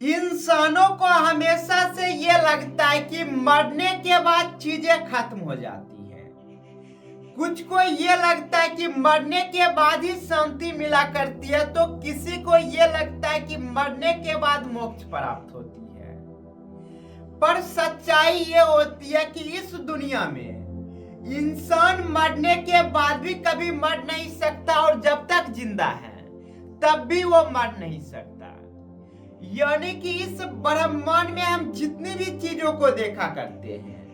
इंसानों को हमेशा से ये लगता है कि मरने के बाद चीजें खत्म हो जाती हैं। कुछ को ये लगता है कि मरने के बाद ही शांति मिला करती है, तो किसी को ये लगता है कि मरने के बाद मोक्ष प्राप्त होती है। पर सच्चाई ये होती है कि इस दुनिया में इंसान मरने के बाद भी कभी मर नहीं सकता, और जब तक जिंदा है तब भी वो मर नहीं सकता। यानी कि इस ब्रह्मांड में हम जितनी भी चीजों को देखा करते हैं,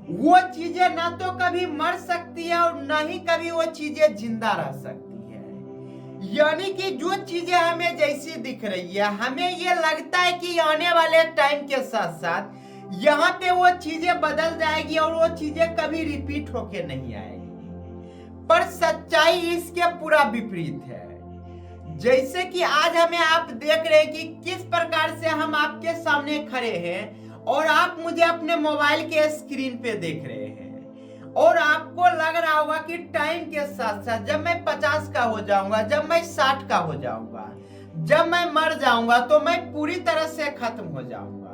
वो चीजें ना तो कभी मर सकती है और ना ही कभी वो चीजें जिंदा रह सकती है। यानी कि जो चीजें हमें जैसी दिख रही है, हमें ये लगता है कि आने वाले टाइम के साथ साथ यहाँ पे वो चीजें बदल जाएगी और वो चीजें कभी रिपीट होके नहीं आएगी। पर सच्चाई इसके पूरा विपरीत है। जैसे कि आज हमें आप देख रहे हैं कि किस प्रकार से हम आपके सामने खड़े हैं और आप मुझे अपने मोबाइल के स्क्रीन पे देख रहे हैं, और आपको लग रहा होगा कि टाइम के साथ साथ जब मैं 50 का हो जाऊंगा, जब मैं 60 का हो जाऊंगा, जब मैं मर जाऊंगा तो मैं पूरी तरह से खत्म हो जाऊंगा।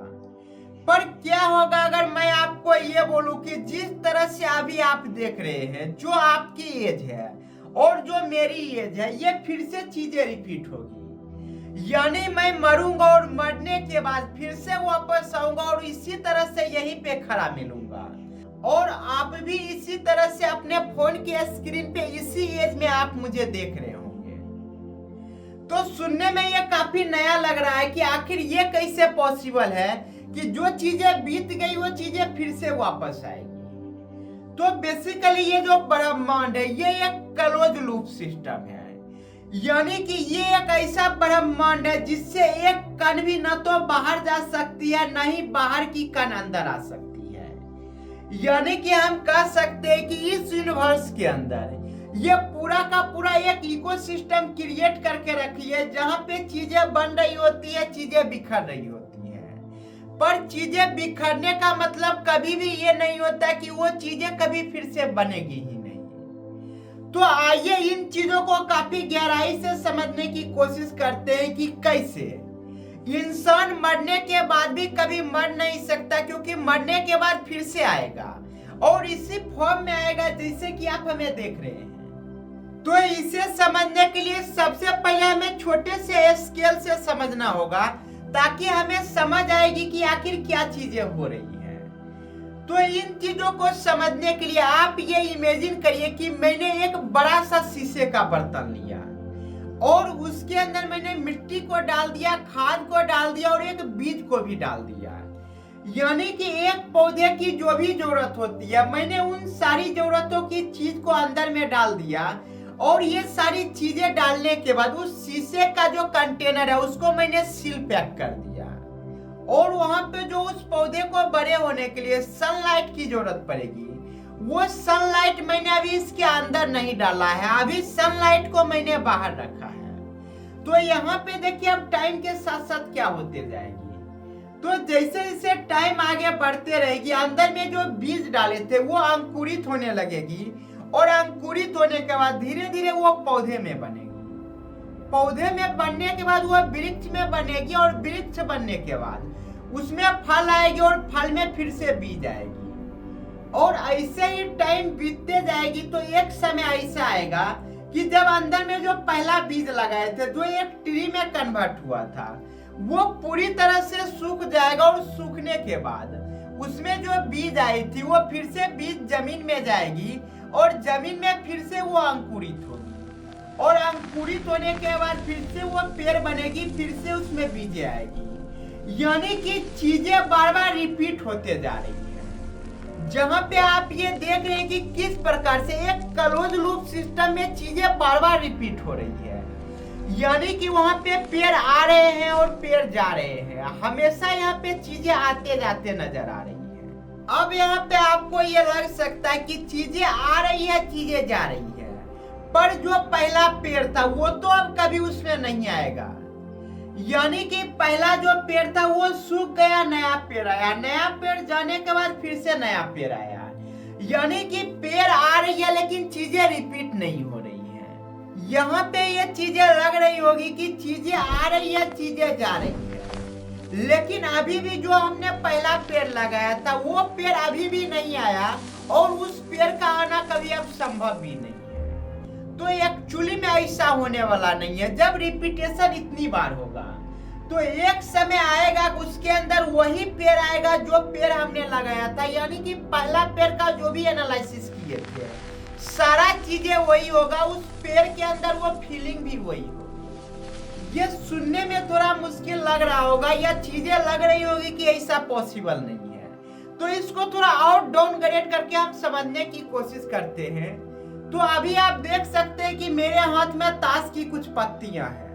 पर क्या होगा अगर मैं आपको ये बोलूं कि जिस तरह से अभी आप देख रहे हैं, जो आपकी एज है और जो मेरी एज है, ये फिर से चीजें रिपीट होगी। यानी मैं मरूंगा और मरने के बाद फिर से वापस आऊंगा और इसी तरह से यहीं पे खड़ा मिलूंगा, और आप भी इसी तरह से अपने फोन के स्क्रीन पे इसी एज में आप मुझे देख रहे होंगे। तो सुनने में ये काफी नया लग रहा है कि आखिर ये कैसे पॉसिबल है कि जो चीजें बीत गई वो चीजें फिर से वापस आएगी। तो बेसिकली ये जो ब्रह्मांड है, ये एक क्लोज लूप सिस्टम है। यानी कि ये एक ऐसा ब्रह्मांड है जिससे एक कण भी न तो बाहर जा सकती है, न ही बाहर की कण अंदर आ सकती है। यानी कि हम कह सकते हैं कि इस यूनिवर्स के अंदर ये पूरा का पूरा एक इकोसिस्टम क्रिएट करके रखी है, जहां पे चीजें बन रही होती है, चीजें बिखर रही होती है। पर चीजें बिखरने का मतलब कभी भी ये नहीं होता कि वो चीजें कभी फिर से बनेगी ही नहीं। तो आइए इन चीजों को काफी गहराई से समझने की कोशिश करते हैं कि कैसे इंसान मरने के बाद भी कभी मर नहीं सकता, क्योंकि मरने के बाद फिर से आएगा और इसी फॉर्म में आएगा जैसे कि आप हमें देख रहे हैं। तो इसे समझने के लिए सबसे पहले हमें छोटे से स्केल से समझना होगा, ताकि हमें समझ आएगी कि आखिर क्या चीजें हो रही हैं। तो इन चीजों को समझने के लिए आप ये इमेजिन करिए कि मैंने एक बड़ा सा शीशे का बर्तन लिया और उसके अंदर मैंने मिट्टी को डाल दिया, खाद को डाल दिया और एक बीज को भी डाल दिया। यानी कि एक पौधे की जो भी जरूरत होती है, मैंने उन सारी जरूरतों की चीज को अंदर में डाल दिया, और ये सारी चीजें डालने के बाद उस शीशे का जो कंटेनर है उसको मैंने सील पैक कर दिया। और वहां पे जो उस पौधे को बड़े होने के लिए सनलाइट की जरूरत पड़ेगी, वो सनलाइट मैंने अभी इसके अंदर नहीं डाला है, अभी सनलाइट को मैंने बाहर रखा है। तो यहाँ पे देखिए अब टाइम के साथ साथ क्या होते जाएगी। तो जैसे जैसे टाइम आगे बढ़ते रहेगी, अंदर में जो बीज डाले थे वो अंकुरित होने लगेगी, और अंकुरित होने के बाद धीरे धीरे वो पौधे में बनेगी। पौधे में बनने के बाद वो वृक्ष में बनेगी, और वृक्ष बनने के बाद उसमें फल आएगी, और फल में फिर से बीज आएगी। और ऐसे ही टाइम बीतते जाएगी तो एक समय ऐसा आएगा कि जब अंदर में जो पहला बीज लगाए थे, जो एक ट्री में कन्वर्ट हुआ था, वो पूरी तरह से सूख जाएगा, और सूखने के बाद उसमें जो बीज आई थी वो फिर से बीज जमीन में जाएगी, और जमीन में फिर से वो अंकुरित होगी, और अंकुरित होने के बाद फिर से वो पेड़ बनेगी, फिर से उसमें बीज आएगी। यानी कि चीजें बार बार रिपीट होते जा रही है। जहां पे आप ये देख रहे हैं कि किस प्रकार से एक क्लोज लूप सिस्टम में चीजें बार बार रिपीट हो रही है। यानी कि वहां पे पेड़ आ रहे हैं और पेड़ जा रहे हैं, हमेशा यहाँ पे चीजें आते जाते नजर आ रही है। अब यहाँ पे आपको ये लग सकता है कि चीजें आ रही है, चीजें जा रही है, पर जो पहला पेड़ था वो तो अब कभी उसमें नहीं आएगा। यानी कि पहला जो पेड़ था वो सूख गया, नया पेड़ आया, नया पेड़ जाने के बाद फिर से नया पेड़ आया। यानी कि पेड़ आ रही है लेकिन चीजें रिपीट नहीं हो रही है। यहाँ पे ये चीजें लग रही होगी कि चीजें आ रही है, चीजें जा रही है, लेकिन अभी भी जो हमने पहला पेड़ लगाया था वो पेड़ अभी भी नहीं आया और उस पेड़ का आना कभी अब संभव भी नहीं है। तो एक्चुअली में ऐसा होने वाला नहीं है। जब रिपीटेशन इतनी बार होगा तो एक समय आएगा उसके अंदर वही पेड़ आएगा जो पेड़ हमने लगाया था, यानी कि पहला पेड़ का जो भी एनालिसिस किए थे सारा चीजें वही होगा, उस पेड़ के अंदर वो फीलिंग भी वही होगी। ये सुनने में थोड़ा मुश्किल लग रहा होगा या चीजें लग रही होगी कि ऐसा पॉसिबल नहीं है, तो इसको थोड़ा और डाउनग्रेड करके हम समझने की कोशिश करते हैं। तो अभी आप देख सकते हैं कि मेरे हाथ में ताश की कुछ पत्तियां हैं,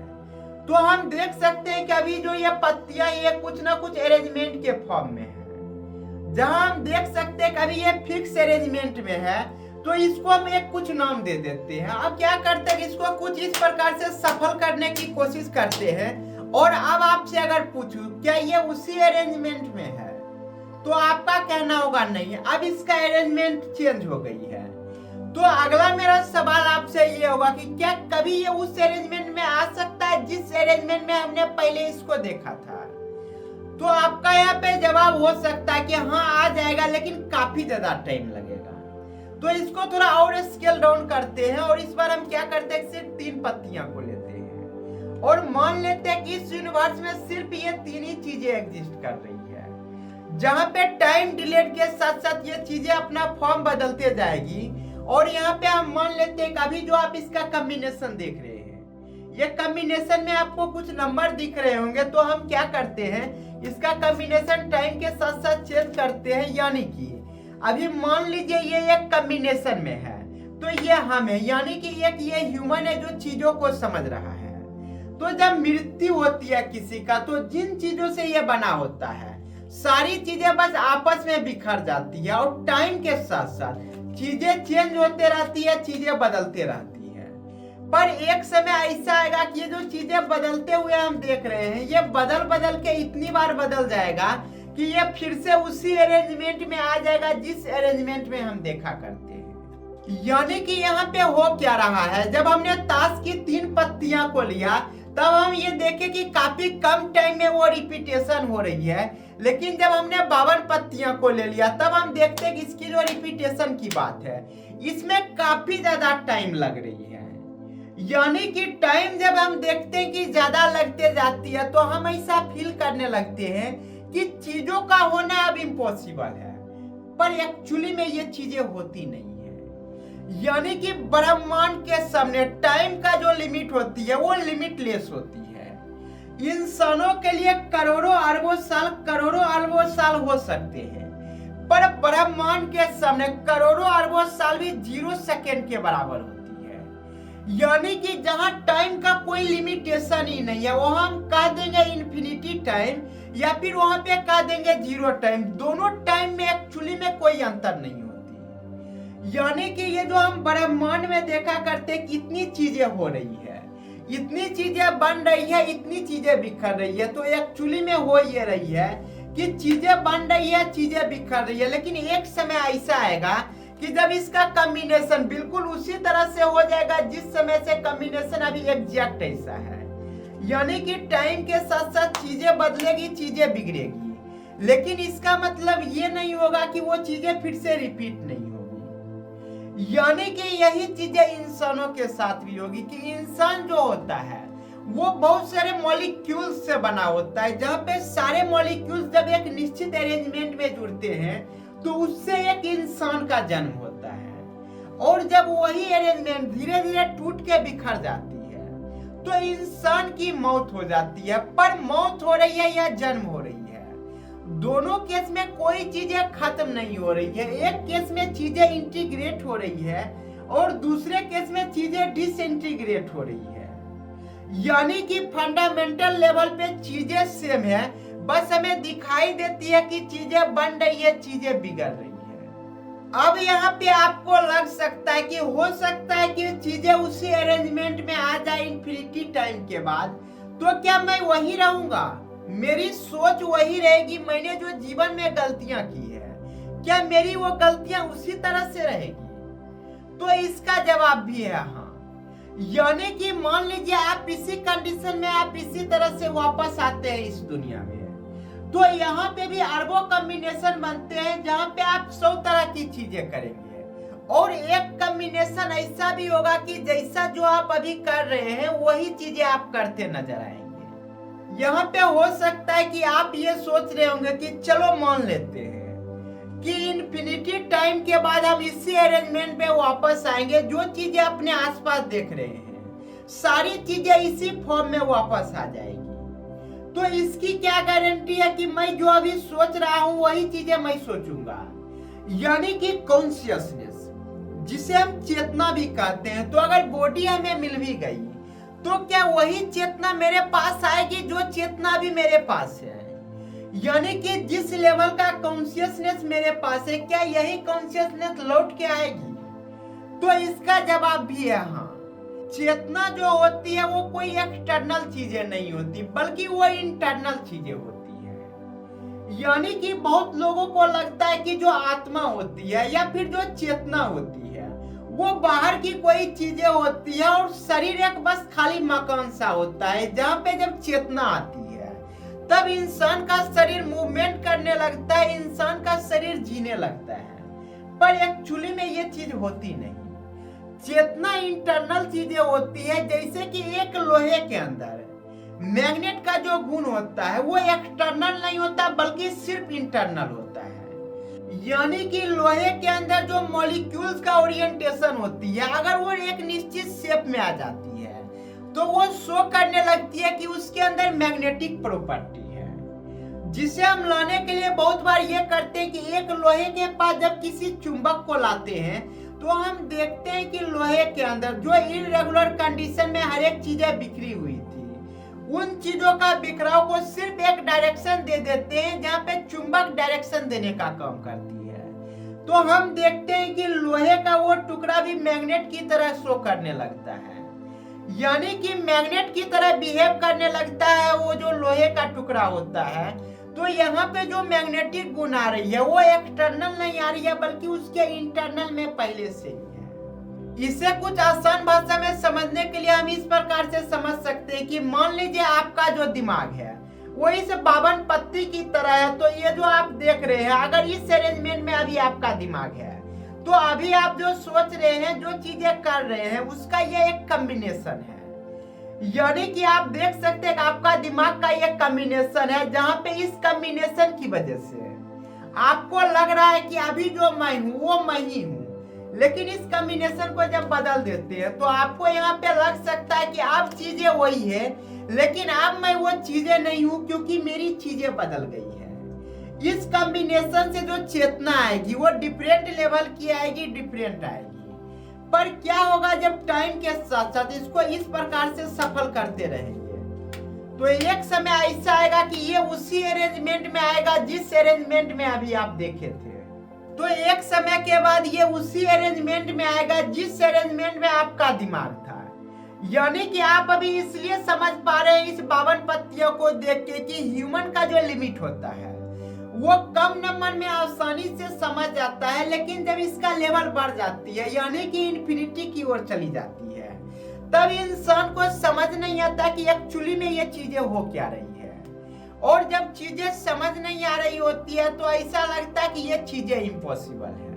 तो हम देख सकते हैं कि अभी जो ये पत्तियां ये कुछ ना कुछ अरेंजमेंट के फॉर्म में है। जहां हम देख सकते हैं कि अभी ये फिक्स अरेंजमेंट में है तो इसको हम एक कुछ नाम दे देते हैं। अब क्या करते हैं, इसको कुछ इस प्रकार से सफल करने की कोशिश करते हैं। और अब आपसे अगर पूछूं क्या ये उसी अरेंजमेंट में है, तो आपका कहना होगा नहीं, अब इसका अरेंजमेंट चेंज हो गई है। तो अगला मेरा सवाल आपसे ये होगा कि क्या कभी ये उस अरेंजमेंट में आ सकता है जिस अरेंजमेंट में हमने पहले इसको देखा था? तो आपका यहाँ पे जवाब हो सकता है कि हाँ आ जाएगा, लेकिन काफी ज्यादा टाइम लगेगा। तो इसको थोड़ा और स्केल डाउन करते हैं और इस बार हम क्या करते हैं, सिर्फ 3 पत्तियां को लेते हैं और मान लेते हैं कि इस यूनिवर्स में सिर्फ ये 3 ही चीजें एग्जिस्ट कर रही है, जहां पे टाइम डिलेड के साथ साथ ये चीजें अपना फॉर्म बदलते जाएगी। और यहाँ पे हम मान लेते हैं कि अभी जो आप इसका कॉम्बिनेशन देख रहे हैं, ये कॉम्बिनेशन में आपको कुछ नंबर दिख रहे होंगे, तो हम क्या करते हैं, इसका कॉम्बिनेशन टाइम के साथ साथ चेंज करते हैं। यानी कि अभी मान लीजिए ये एक कॉम्बिनेशन में है, तो ये हम है, यानी कि एक ये ह्यूमन है जो चीजों को समझ रहा है। तो जब मृत्यु होती है किसी का, तो जिन चीजों से ये बना होता है सारी चीजें बस आपस में बिखर जाती है और टाइम के साथ साथ चीजें चेंज होते रहती है, चीजें बदलते रहती है। पर एक समय ऐसा आएगा कि ये जो चीजें बदलते हुए हम देख रहे हैं ये बदल बदल के इतनी बार बदल जाएगा कि ये फिर से उसी अरेंजमेंट में आ जाएगा जिस अरेंजमेंट में हम देखा करते हैं। यानी कि यहाँ पे हो क्या रहा है, जब हमने ताश की 3 पत्तियां को लिया तब हम ये देखे कि काफी कम टाइम में वो रिपीटेशन हो रही है, लेकिन जब हमने 52 पत्तियां को ले लिया तब हम देखते हैं कि इसकी जो रिपीटेशन की बात है इसमें काफी ज्यादा टाइम लग रही है। यानी कि टाइम जब हम देखते हैं कि ज्यादा लगते जाती है तो हम ऐसा फील करने लगते हैं कि चीजों का होना अब इम्पॉसिबल है, पर एक्चुअली में ये चीजें होती नहीं है। यानी कि ब्रह्मांड के सामने टाइम का जो लिमिट होती है वो लिमिटलेस होती है। इंसानों के लिए करोड़ों अरबों साल हो सकते हैं, पर ब्रह्मांड के सामने करोड़ों अरबों साल भी 0 सेकेंड के बराबर होती है। यानी कि जहां टाइम का कोई लिमिटेशन ही नहीं है वहां हम कह देंगे इन्फिनिटी टाइम या फिर वहां पे कह देंगे 0 टाइम। दोनों टाइम में एक्चुअली में कोई अंतर नहीं होती। यानी कि ये जो हम ब्रह्मांड में देखा करते हैं कितनी चीजें हो रही है, इतनी चीजें बन रही है, इतनी चीजें बिखर रही है, तो एक्चुअली में हो ये रही है कि चीजें बन रही है, चीजें बिखर रही है। लेकिन एक समय ऐसा आएगा कि जब इसका कॉम्बिनेशन बिल्कुल उसी तरह से हो जाएगा जिस समय से कॉम्बिनेशन अभी एग्जैक्ट ऐसा है। यानी कि टाइम के साथ साथ चीजें बदलेगी, चीजें बिगड़ेगी, लेकिन इसका मतलब ये नहीं होगा कि वो चीजें फिर से रिपीट नहीं होगी। यानी कि यही चीजें इंसानों के साथ भी होगी कि इंसान जो होता है वो बहुत सारे मॉलिक्यूल्स से बना होता है, जहाँ पे सारे मॉलिक्यूल्स जब एक निश्चित अरेंजमेंट में जुड़ते हैं तो उससे एक इंसान का जन्म होता है। और जब वही अरेंजमेंट धीरे धीरे टूट के बिखर जाती है तो इंसान की मौत हो जाती है। पर मौत हो रही है या जन्म हो रही है, दोनों केस में कोई चीजें खत्म नहीं हो रही है। एक केस में चीजें इंटीग्रेट हो रही है और दूसरे केस में चीजें डिसइंटीग्रेट हो रही है। यानी कि फंडामेंटल लेवल पे चीजें सेम है, बस हमें दिखाई देती है कि चीजें बन रही है, चीजें बिगड़ रही है। अब यहाँ पे आपको लग सकता है कि हो सकता है कि चीजें उसी अरेंजमेंट में आ जाए इन्फिनिटी टाइम के बाद, तो क्या मैं वही रहूंगा, मेरी सोच वही रहेगी, मैंने जो जीवन में गलतियां की है क्या मेरी वो गलतियां उसी तरह से रहेगी? तो इसका जवाब भी है हाँ। यानी कि मान लीजिए आप इसी कंडीशन में आप इसी तरह से वापस आते हैं इस दुनिया में, तो यहाँ पे भी अरबों कॉम्बिनेशन बनते हैं जहाँ पे आप 100 तरह की चीजें करेंगे, और एक कॉम्बिनेशन ऐसा भी होगा कि जैसा जो आप अभी कर रहे हैं वही चीजें आप करते नजर आएंगे। यहाँ पे हो सकता है कि आप ये सोच रहे होंगे कि चलो मान लेते हैं कि इन्फिनिटी टाइम के बाद हम इसी अरेंजमेंट में वापस आएंगे, जो चीजें अपने आसपास देख रहे हैं सारी चीजें इसी फॉर्म में वापस आ जाएगी। तो इसकी क्या गारंटी है कि मैं जो अभी सोच रहा हूं वही चीजें मैं सोचूंगा, यानी कि कॉन्शियसनेस जिसे हम चेतना भी कहते हैं। तो अगर बॉडी हमें मिल भी गई तो क्या वही चेतना मेरे पास आएगी जो चेतना अभी मेरे पास है? यानी कि जिस लेवल का कॉन्शियसनेस मेरे पास है क्या यही कॉन्शियसनेस लौट के आएगी? तो इसका जवाब भी है हाँ। चेतना जो होती है वो कोई एक्सटर्नल चीजें नहीं होती बल्कि वो इंटरनल चीजें होती है। यानी कि बहुत लोगों को लगता है कि जो आत्मा होती है या फिर जो चेतना होती है वो बाहर की कोई चीजें होती है और शरीर एक बस खाली मकान सा होता है जहाँ पे जब चेतना आती है तब इंसान का शरीर मूवमेंट करने लगता है, इंसान का शरीर जीने लगता है। पर एक्चुअली में ये चीज होती नहीं। चेतना इंटरनल चीजें होती है, जैसे कि एक लोहे के अंदर मैग्नेट का जो गुण होता है वो एक्सटर्नल नहीं होता बल्कि सिर्फ इंटरनल होता है। यानी कि लोहे के अंदर जो मॉलिक्यूल्स का ओरिएंटेशन होती है अगर वो एक निश्चित शेप में आ जाती है तो वो शो करने लगती है कि उसके अंदर मैग्नेटिक प्रॉपर्टी है, जिसे हम लाने के लिए बहुत बार ये करते हैं कि एक लोहे के पास जब किसी चुंबक को लाते हैं तो हम देखते हैं कि लोहे के अंदर जो इरेगुलर कंडीशन में हर एक चीजें बिखरी हुई थी उन चीजों का बिखराव को सिर्फ एक डायरेक्शन दे देते हैं जहाँ पे चुंबक डायरेक्शन देने का काम करती है। तो हम देखते हैं कि लोहे का वो टुकड़ा भी मैग्नेट की तरह शो करने लगता है, यानी कि मैग्नेट की तरह बिहेव करने लगता है वो जो लोहे का टुकड़ा होता है। तो यहाँ पे जो मैग्नेटिक गुण आ रही है वो एक्सटर्नल नहीं आ रही है बल्कि उसके इंटरनल में पहले से ही है। इसे कुछ आसान भाषा में समझने के लिए हम इस प्रकार से समझ सकते हैं कि मान लीजिए आपका जो दिमाग है वो इस 52 पत्ती की तरह है। तो ये जो आप देख रहे हैं अगर इस अरेंजमेंट में अभी आपका दिमाग है तो अभी आप जो सोच रहे हैं जो चीजें कर रहे हैं उसका ये एक कॉम्बिनेशन है। यानी कि आप देख सकते हैं आपका दिमाग का ये कॉम्बिनेशन है जहां पे इस कॉम्बिनेशन की वजह से आपको लग रहा है कि अभी जो मैं हूं वो मैं ही हूं, लेकिन इस कॉम्बिनेशन को जब बदल देते हैं तो आपको यहाँ पे लग सकता है कि अब चीजें वही है लेकिन अब मैं वो चीजें नहीं हूं क्योंकि मेरी चीजें बदल गई है। इस कॉम्बिनेशन से जो चेतना आएगी वो डिफरेंट लेवल की आएगी, डिफरेंट आएगी। पर क्या होगा जब टाइम के साथ साथ इसको इस प्रकार से सफल करते रहेंगे तो एक समय ऐसा आएगा कि ये उसी अरेंजमेंट में आएगा जिस अरेंजमेंट में अभी आप देखे थे। तो एक समय के बाद ये उसी अरेंजमेंट में आएगा जिस अरेंजमेंट में आपका दिमाग था। यानी कि आप अभी इसलिए समझ पा रहे हैं इस 52 पत्तियों को देख के कि ह्यूमन का जो लिमिट होता है वो कम नंबर में आसानी से समझ जाता है, लेकिन जब इसका लेवल बढ़ जाती है यानी कि इन्फिनिटी की ओर चली जाती है तब इंसान को समझ नहीं आता कि एक्चुअली में ये चीजें हो क्या रही है। और जब चीजें समझ नहीं आ रही होती है तो ऐसा लगता है कि ये चीजें इम्पॉसिबल है,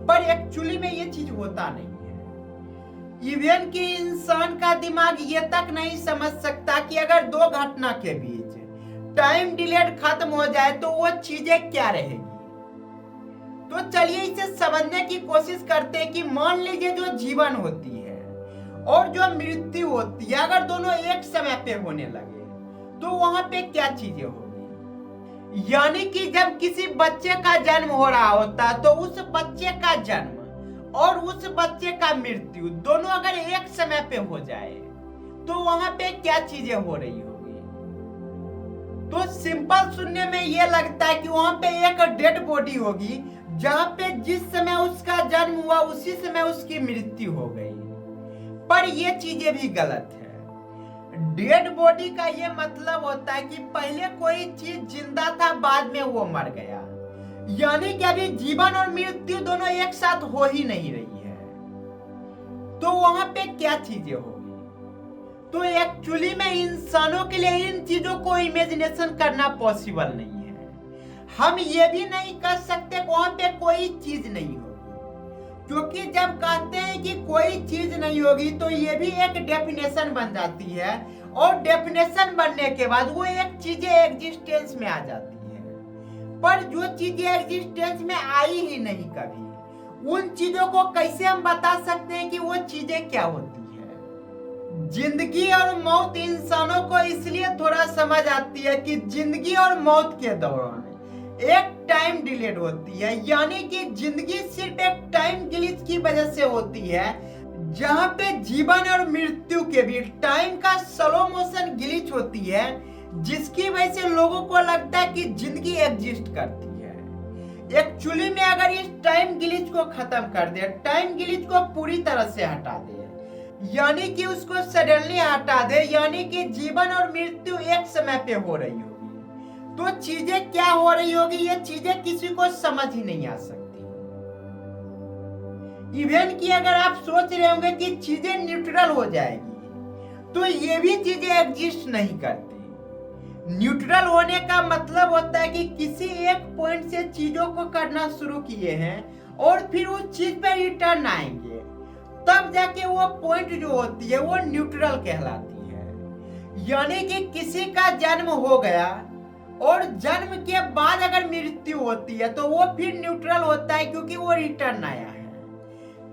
पर एक्चुअली में ये चीज होता नहीं है। इवन कि इंसान का दिमाग ये तक नहीं समझ सकता कि अगर दो घटना के बीच टाइम डिलेड खत्म हो जाए तो वो चीजें क्या रहेगी। तो चलिए इसे समझने की कोशिश करते हैं कि मान लीजिए जो जीवन होती है और जो मृत्यु होती है अगर दोनों एक समय पे होने लगे तो वहां पे क्या चीजें होगी। यानी कि जब किसी बच्चे का जन्म हो रहा होता है तो उस बच्चे का जन्म और उस बच्चे का मृत्यु दोनों अगर एक समय पे हो जाए तो वहां पे क्या चीजें हो रही होगी। तो सिंपल सुनने में ये लगता है कि वहां पे एक डेड बॉडी होगी जहां पे जिस समय उसका जन्म हुआ उसी समय उसकी मृत्यु हो गई। पर ये चीजें भी गलत है। डेड बॉडी का ये मतलब होता है कि पहले कोई चीज जिंदा था बाद में वो मर गया, यानी कि अभी जीवन और मृत्यु दोनों एक साथ हो ही नहीं रही है। तो वहां पे क्या चीजें होगी। तो एक्चुअली में इंसानों के लिए इन चीजों को इमेजिनेशन करना पॉसिबल नहीं है। हम ये भी नहीं कर सकते वहां पे कोई चीज नहीं होगी, क्योंकि जब कहते हैं कि कोई चीज नहीं होगी तो ये भी एक डेफिनेशन बन जाती है, और डेफिनेशन बनने के बाद वो एक चीजें एग्जिस्टेंस में आ जाती है। पर जो चीजें एग्जिस्टेंस में आई ही नहीं कभी, उन चीजों को कैसे हम बता सकते हैं कि वो चीजें क्या होती है। जिंदगी और मौत इंसानों को इसलिए थोड़ा समझ आती है कि जिंदगी और मौत के दौरान एक टाइम डिलेड होती है, यानी कि जिंदगी सिर्फ एक टाइम ग्लिच की वजह से होती है, जहां पे जीवन और मृत्यु के बीच टाइम का स्लो मोशन ग्लिच होती है, जिसकी वजह से लोगों को लगता है कि जिंदगी एग्जिस्ट करती है। एक्चुअली में अगर इस टाइम ग्लिच को खत्म कर दे, टाइम ग्लिच को पूरी तरह से हटा दे, यानी कि उसको सडनली हटा दे, यानी कि जीवन और मृत्यु एक समय पे हो रही होगी, तो चीजें क्या हो रही होगी ये चीजें किसी को समझ ही नहीं आ सकती। इवन कि अगर आप सोच रहे होंगे कि चीजें न्यूट्रल हो जाएगी, तो ये भी चीजें एग्जिस्ट नहीं करती। न्यूट्रल होने का मतलब होता है कि किसी एक पॉइंट से चीजों को करना शुरू किए हैं और फिर उस चीज पे रिटर्न आएंगे, तब जाके वो पॉइंट जो होती है वो न्यूट्रल कहलाती है। यानी कि किसी का जन्म हो गया और जन्म के बाद अगर मृत्यु होती है तो वो फिर न्यूट्रल होता है, क्योंकि वो रिटर्न आया है।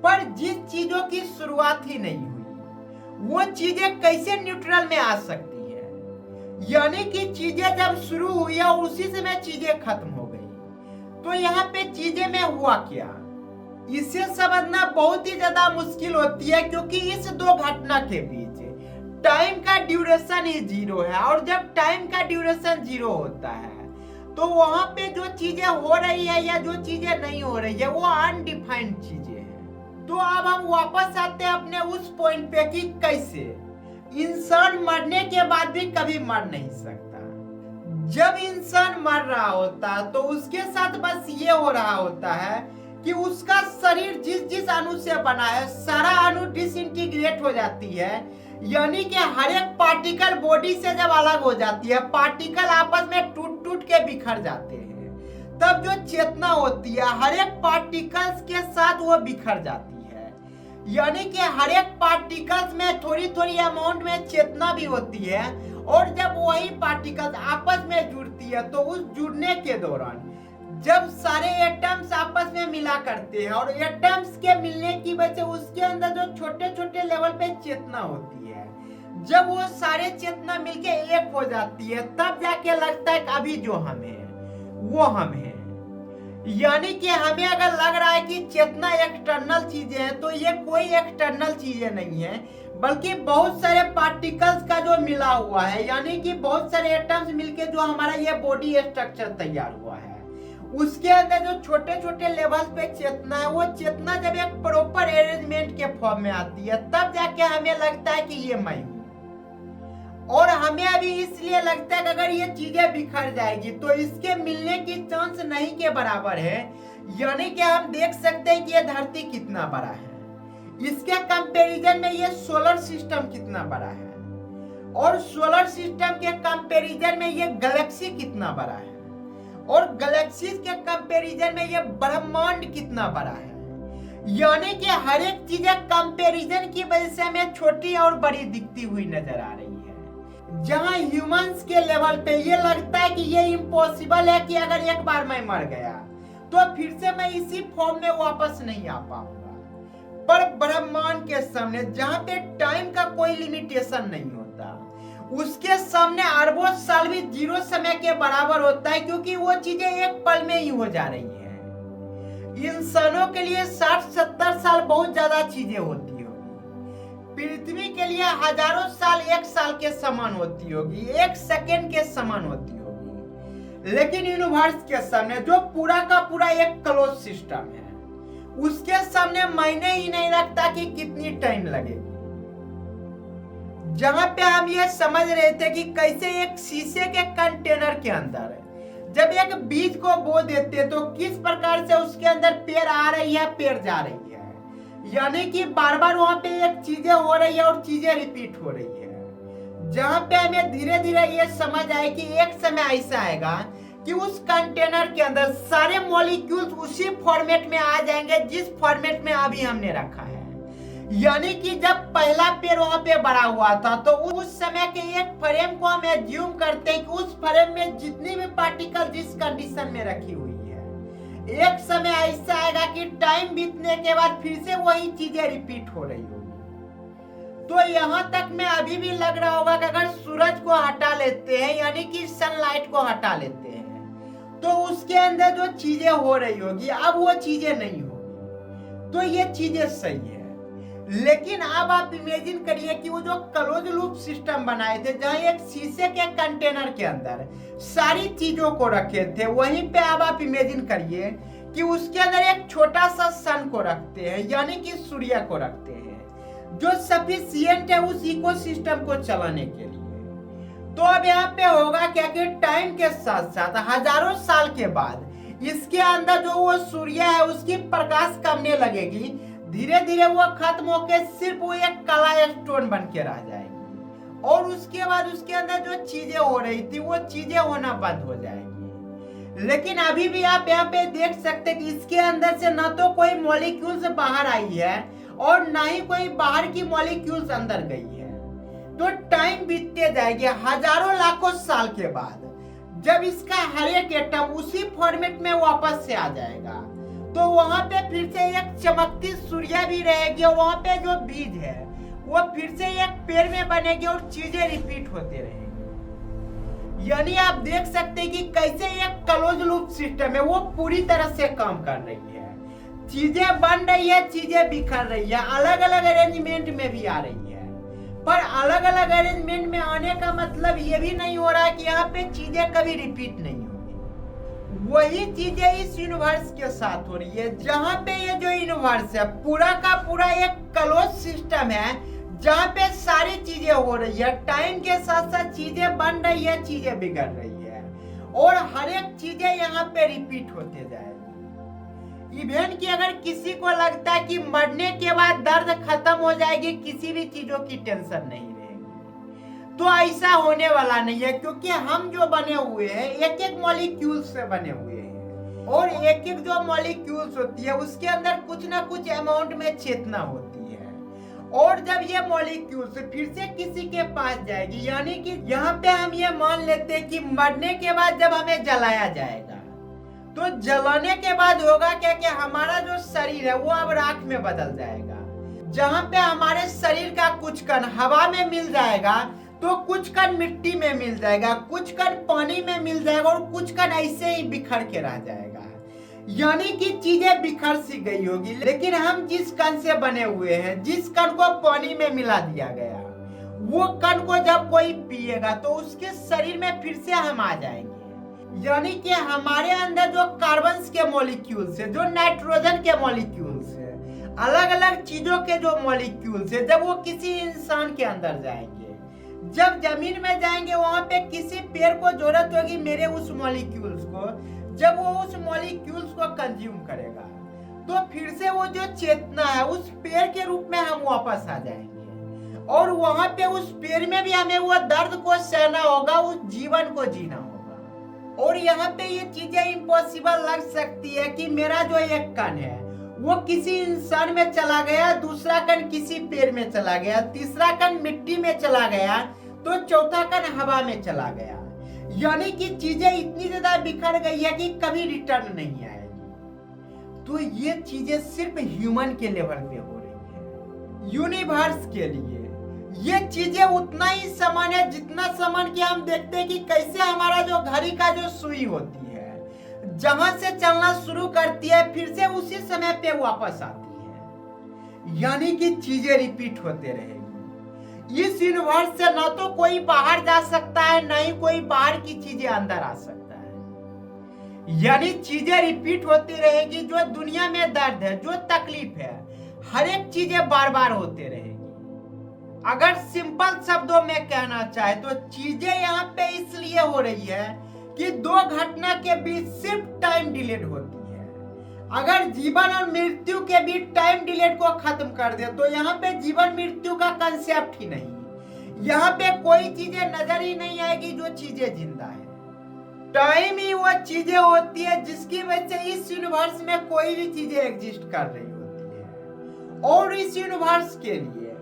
पर जिस चीजों की शुरुआत ही नहीं हुई, वो चीजें कैसे न्यूट्रल में आ सकती है? यानी कि चीजें जब शुरू हुई और उसी समय चीजें खत्म हो गई, तो यहाँ पे चीजें में हुआ क्या, इसे समझना बहुत ही ज्यादा मुश्किल होती है, क्योंकि इस दो घटना के बीच टाइम का ड्यूरेशन ही जीरो है, और जब टाइम का ड्यूरेशन जीरो होता है तो वहां पे जो चीजें हो रही है या जो चीजें नहीं हो रही है वो अनडिफाइंड चीजें हैं। तो अब हम वापस आते हैं अपने उस पॉइंट पे कि कैसे इंसान मरने के बाद भी कभी मर नहीं सकता। जब इंसान मर रहा होता तो उसके साथ बस ये हो रहा होता है कि उसका शरीर जिस जिस अणु से बना है सारा अणु डिसइंटीग्रेट हो जाती है, यानी कि हर एक पार्टिकल बॉडी से जब अलग हो जाती है, पार्टिकल आपस में टूट टूट के बिखर जाते हैं, तब जो चेतना होती है हर एक पार्टिकल्स के साथ वो बिखर जाती है। यानी कि हर एक पार्टिकल्स में थोड़ी थोड़ी अमाउंट में चेतना भी होती है, और जब वही पार्टिकल्स आपस में जुड़ती है तो उस जुड़ने के दौरान जब सारे एटम्स आपस में मिला करते हैं और एटम्स के मिलने की वजह से उसके अंदर जो छोटे छोटे लेवल पे चेतना होती है, जब वो सारे चेतना मिलके एक हो जाती है, तब जाके लगता है कि अभी जो हम हैं वो हम हैं। यानी कि हमें अगर लग रहा है कि चेतना एक्सटर्नल चीजें हैं, तो ये कोई एक्सटर्नल चीजें नहीं है, बल्कि बहुत सारे पार्टिकल्स का जो मिला हुआ है, यानी कि बहुत सारे एटम्स मिलके जो हमारा ये बॉडी स्ट्रक्चर तैयार हुआ है, उसके अंदर जो छोटे छोटे लेवल पे चेतना है, वो चेतना जब एक प्रॉपर अरेंजमेंट के फॉर्म में आती है, तब जाके हमें लगता है कि ये मैं हूं। और हमें अभी इसलिए लगता है कि अगर ये चीजें बिखर जाएगी तो इसके मिलने की चांस नहीं के बराबर है। यानी कि हम देख सकते हैं कि ये धरती कितना बड़ा है, इसके कंपैरिजन में ये सोलर सिस्टम कितना बड़ा है, और सोलर सिस्टम के कंपैरिजन में ये गैलेक्सी कितना बड़ा है, और गैलेक्सी के कंपैरिजन में ये ब्रह्मांड कितना बड़ा है। यानी कि हर एक चीजें कंपैरिजन की वजह से हमें छोटी और बड़ी दिखती हुई नजर आ रही है। जहां ह्यूमंस के लेवल पे ये लगता है कि ये इम्पॉसिबल है कि अगर एक बार मैं मर गया तो फिर से मैं इसी फॉर्म में वापस नहीं आ पाऊंगा, पर ब्रह्मांड के सामने जहां पे टाइम का कोई लिमिटेशन नहीं होता, उसके सामने अरबों साल भी जीरो समय के बराबर होता है, क्योंकि वो चीजें एक पल में ही हो जा रही हैं। इंसानों के लिए 60-70 साल बहुत ज्यादा चीजें होती होगी, पृथ्वी के लिए हजारों साल एक साल के समान होती होगी, एक सेकेंड के समान होती होगी, लेकिन यूनिवर्स के सामने जो पूरा का पूरा एक क्लोज सिस्टम है, उसके सामने मायने ही नहीं रखता कि कितनी टाइम लगेगी। जहां पे हम ये समझ रहे थे कि कैसे एक शीशे के कंटेनर के अंदर जब एक बीज को बो देते तो किस प्रकार से उसके अंदर पेड़ आ रही है, पेड़ जा रही है, यानी कि बार बार वहां पे एक चीजें हो रही है और चीजें रिपीट हो रही है। जहां पे हमें धीरे धीरे ये समझ आए कि एक समय ऐसा आएगा कि उस कंटेनर के अंदर सारे मॉलिक्यूल्स उसी फॉर्मेट में आ जाएंगे जिस फॉर्मेट में अभी हमने रखा है। यानी कि जब पहला पेड़ वहां पे बड़ा हुआ था तो उस समय के एक फ्रेम को हम एज्यूम करते हैं कि उस फ्रेम में जितनी भी पार्टिकल जिस कंडीशन में रखी हुई है, एक समय ऐसा आएगा कि टाइम बीतने के बाद फिर से वही चीजें रिपीट हो रही होगी। तो यहाँ तक में अभी भी लग रहा होगा कि अगर सूरज को हटा लेते हैं, यानी कि सनलाइट को हटा लेते हैं, तो उसके अंदर जो चीजें हो रही होगी अब वो चीजें नहीं होगी। तो ये चीजें सही है। लेकिन अब आप इमेजिन करिए कि वो जो क्लोज लूप सिस्टम बनाए थे, जहां एक शीशे के कंटेनर के अंदर सारी चीजों को रखे थे, वहीं पे अब आप इमेजिन करिए कि उसके अंदर एक छोटा सा सन को रखते हैं, यानी कि सूर्य को रखते हैं, जो सफिशिएंट है उस इकोसिस्टम को चलाने के लिए। तो अब यहाँ पे होगा क्या कि टाइम के साथ साथ हजारों साल के बाद इसके अंदर जो वो सूर्य है उसकी प्रकाश कमने लगेगी, धीरे धीरे वो खत्म होकर सिर्फ वो एक काला स्टोन बन के रह जाएगी, और उसके बाद उसके अंदर जो चीजें हो रही थी वो चीजें होना बंद हो जाएगी। लेकिन अभी भी आप यहाँ पे देख सकते हैं कि इसके अंदर से न तो कोई मॉलिक्यूल्स बाहर आई है और न ही कोई बाहर की मॉलिक्यूल्स अंदर गई है। तो टाइम बीतते जाएगी, हजारों लाखों साल के बाद जब इसका हर एक एटम उसी फॉर्मेट में वापस से आ जाएगा, तो वहां पे फिर से एक चमकती सूर्य भी रहेगी, और वहां पे जो बीज है वो फिर से एक पेड़ में बनेगी और चीजें रिपीट होते रहेंगी। यानी आप देख सकते हैं कि कैसे एक क्लोज लूप सिस्टम है वो पूरी तरह से काम कर रही है। चीजें बन रही है, चीजें बिखर रही है, अलग अलग अरेंजमेंट में भी आ रही है। पर अलग अलग अरेंजमेंट में आने का मतलब ये भी नहीं हो रहा है कि यहाँ पे चीजें कभी रिपीट नहीं होगी। वही चीजें इस यूनिवर्स के साथ हो रही है, जहाँ पे ये जो यूनिवर्स है पूरा का पूरा एक क्लोज सिस्टम है, जहाँ पे सारी चीजें हो रही है, टाइम के साथ साथ चीजें बन रही है, चीजें बिगड़ रही है, और हर एक चीजें यहाँ पे रिपीट होते जाएगी। इवन कि अगर किसी को लगता है कि मरने के बाद दर्द खत्म हो जाएगी, किसी भी चीजों की टेंशन नहीं रहेगी, तो ऐसा होने वाला नहीं है, क्योंकि हम जो बने हुए हैं एक एक मॉलिक्यूल से बने हुए हैं, और एक एक जो मॉलिक्यूल्स होती है उसके अंदर कुछ ना कुछ अमाउंट में चेतना होती है, और जब ये मॉलिक्यूल्स फिर से किसी के पास जाएगी, यानी कि यहाँ पे हम ये मान लेते हैं कि मरने के बाद जब हमें जलाया जाएगा, तो जलाने के बाद होगा क्या कि हमारा जो शरीर है वो अब राख में बदल जाएगा। जहाँ पे हमारे शरीर का कुछ कण हवा में मिल जाएगा, तो कुछ कण मिट्टी में मिल जाएगा, कुछ कण पानी में मिल जाएगा, और कुछ कण ऐसे ही बिखर के रह जाएगा। यानी कि चीजें बिखर सी गई होगी, लेकिन हम जिस कण से बने हुए हैं, जिस कण को पानी में मिला दिया गया, वो कण को जब कोई पिएगा तो उसके शरीर में फिर से हम आ जाएंगे। यानी कि हमारे अंदर जो कार्बन के मॉलिक्यूल्स है, जो नाइट्रोजन के मॉलिक्यूल्स है, अलग अलग चीजों के जो मॉलिक्यूल्स है, जब वो किसी इंसान के अंदर जाएंगे, जब जमीन में जाएंगे, वहां पे किसी पेड़ को जरूरत होगी मेरे उस मॉलिक्यूल्स को, जब वो उस मॉलिक्यूल्स को कंज्यूम करेगा, तो फिर से वो जो चेतना है उस पेड़ के रूप में हम वापस आ जाएंगे, और वहां पे उस पेड़ में भी हमें वो दर्द को सहना होगा, उस जीवन को जीना होगा। और यहाँ पे ये चीजें इम्पॉसिबल लग सकती है कि मेरा जो एक कण है वो किसी इंसान में चला गया, दूसरा कण किसी पेड़ में चला गया, तीसरा कण मिट्टी में चला गया, तो चौथा कण हवा में चला गया। यानी कि चीजें इतनी ज्यादा बिखर गई है कि कभी रिटर्न नहीं आएगी। तो ये चीजें सिर्फ ह्यूमन के लेवल पे हो रही है। यूनिवर्स के लिए ये चीजें उतना ही समान है जितना समान कि हम देखते हैं कि कैसे हमारा जो घड़ी का जो सुई होती है, जहां से चलना शुरू करती है फिर से उसी समय पे वापस आती है। यानी कि चीजें रिपीट होते रहेगी। इस यूनिवर्स से ना तो कोई बाहर जा सकता है, ना ही कोई बाहर की चीजें अंदर आ सकता है। यानी चीजें रिपीट होती रहेगी। जो दुनिया में दर्द है, जो तकलीफ है, हर एक चीजें बार बार होते रहेगी। अगर सिंपल शब्दों में कहना चाहे तो चीजें यहाँ पे इसलिए हो रही है कि दो घटना के बीच सिर्फ टाइम डिलेड होती है। अगर जीवन और मृत्यु के बीच टाइम डिलेड को खत्म कर दे तो यहाँ पे जीवन मृत्यु का कंसेप्ट ही नहीं, यहाँ पे कोई चीजें नजर ही नहीं आएगी जो चीजें जिंदा है। टाइम ही वो चीजें होती है जिसकी वजह से इस यूनिवर्स में कोई भी चीजें एग्जिस्ट कर रही होती है, और इस यूनिवर्स के लिए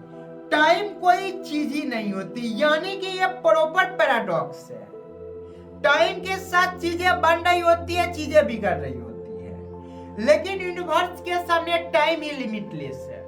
टाइम कोई चीज ही नहीं होती। यानी कि ये प्रॉपर पैराडॉक्स है। टाइम के साथ चीजें बन रही होती है, चीजें बिगड़ रही होती है, लेकिन यूनिवर्स के सामने टाइम ही लिमिटलेस है।